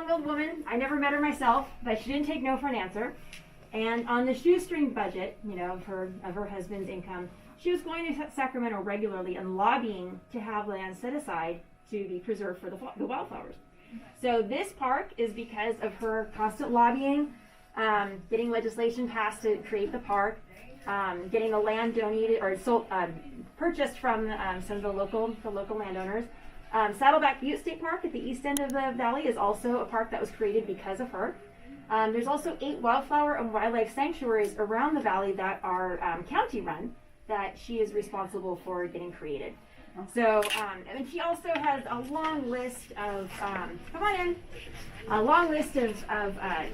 strong-willed woman. I never met her myself, but she didn't take no for an answer. And on the shoestring budget, you know, of her husband's income, she was going to Sacramento regularly and lobbying to have land set aside to be preserved for the wildflowers. So this park is because of her constant lobbying, getting legislation passed to create the park, getting the land donated or sold, purchased from some of the local landowners. Saddleback Butte State Park at the east end of the valley is also a park that was created because of her. There's also 8 wildflower and wildlife sanctuaries around the valley that are county run that she is responsible for getting created. So, and she also has a long list of, a long list of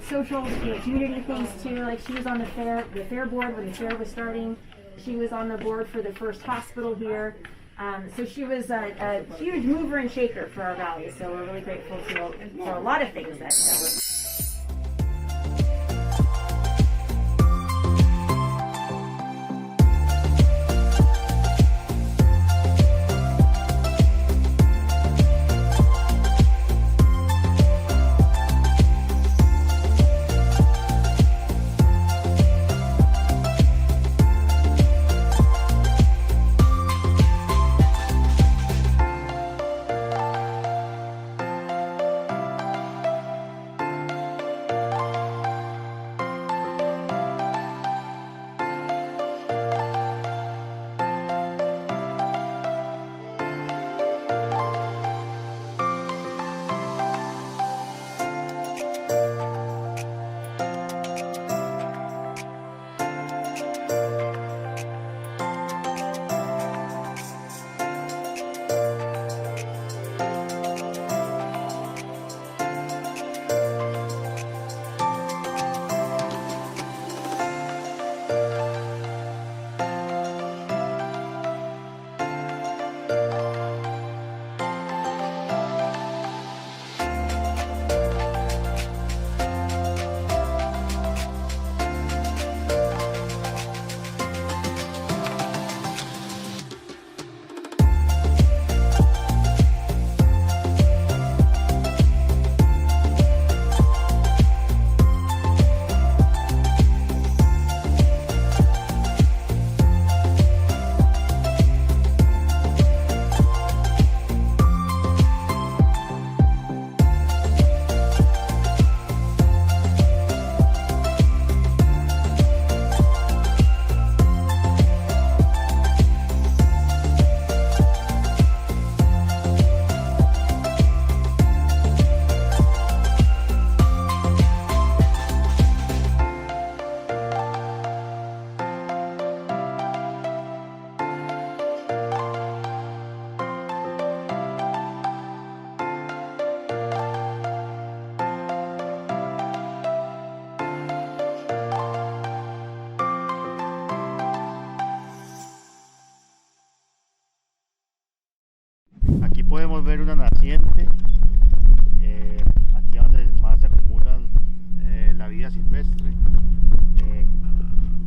social, community things too. Like she was on the fair board when the fair was starting. She was on the board for the first hospital here. So she was a huge mover and shaker for our valley. So we're really grateful for a lot of things that were. Podemos ver una naciente, aquí donde más se acumula la vida silvestre.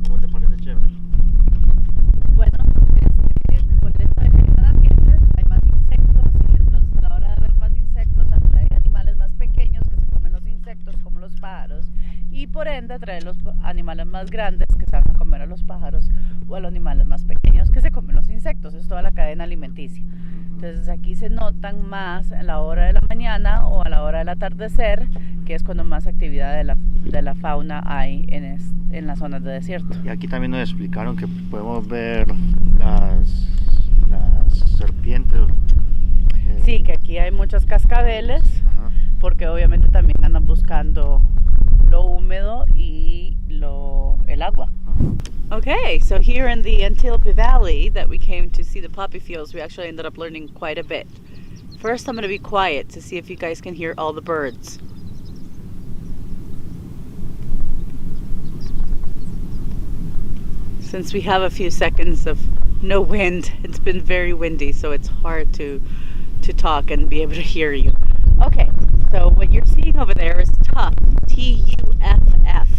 ¿Cómo te parece, chévere? Bueno, por esto de que hay una naciente hay más insectos y entonces a la hora de ver más insectos atrae animales más pequeños que se comen los insectos como los pájaros y por ende atrae los animales más grandes que se van a comer a los pájaros o a los animales más pequeños que se comen los insectos. Es toda la cadena alimenticia. Entonces aquí se notan más en la hora de la mañana o a la hora del atardecer, que es cuando más actividad de la fauna hay en las zonas de desierto. Y aquí también nos explicaron que podemos ver las serpientes. Sí, que aquí hay muchos cascabeles, porque obviamente también andan buscando lo húmedo y el agua. Okay, so here in the Antelope Valley that we came to see the poppy fields, we actually ended up learning quite a bit. First, I'm going to be quiet to see if you guys can hear all the birds. Since we have a few seconds of no wind, it's been very windy, so it's hard to talk and be able to hear you. Okay, so what you're seeing over there is tuff, Tuff,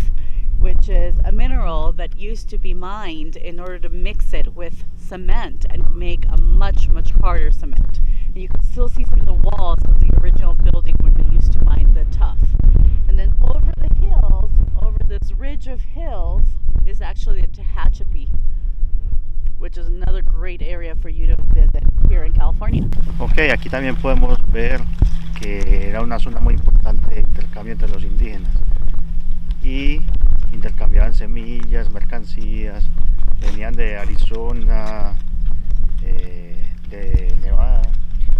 which is a mineral that used to be mined in order to mix it with cement and make a much harder cement. You can still see some of the walls of the original building when they used to mine the tuff. And then over the hills, over this ridge of hills, is actually the Tehapachi, which is another great area for you to visit here in California. Ok, aquí también podemos ver que era una zona muy importante de intercambio entre los indígenas y intercambiaban semillas, mercancías, venían de Arizona, de Nevada,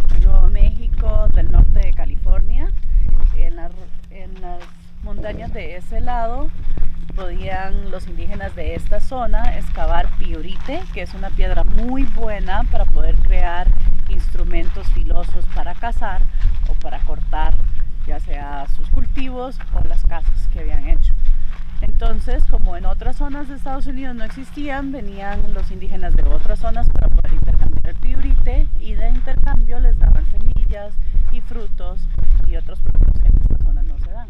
De Nuevo México, del norte de California. En las montañas de ese lado podían los indígenas de esta zona excavar piurite, que es una piedra muy buena para poder crear instrumentos filosos para cazar o para cortar ya sea sus cultivos o las casas que habían hecho. Entonces, como en otras zonas de Estados Unidos no existían, venían los indígenas de otras zonas para poder intercambiar el piurite, y de intercambio les daban semillas y frutos y otros productos que en esta zona no se dan.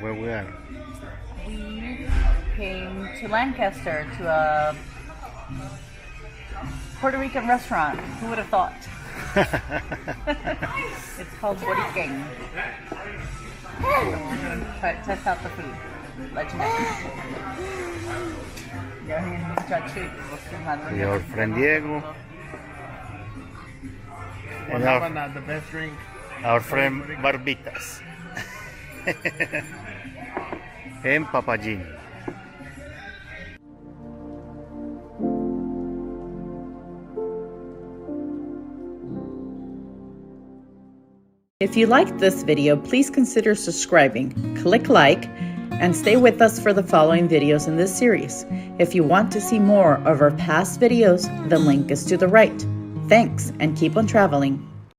Where we are. We came to Lancaster to a Puerto Rican restaurant. Who would have thought? It's called Boriken. Test out the food. Let you know. Your friend Diego. And The best drink. our friend Barbitas. En Papagini. If you liked this video, please consider subscribing, click like, and stay with us for the following videos in this series. If you want to see more of our past videos, the link is to the right. Thanks, and keep on traveling.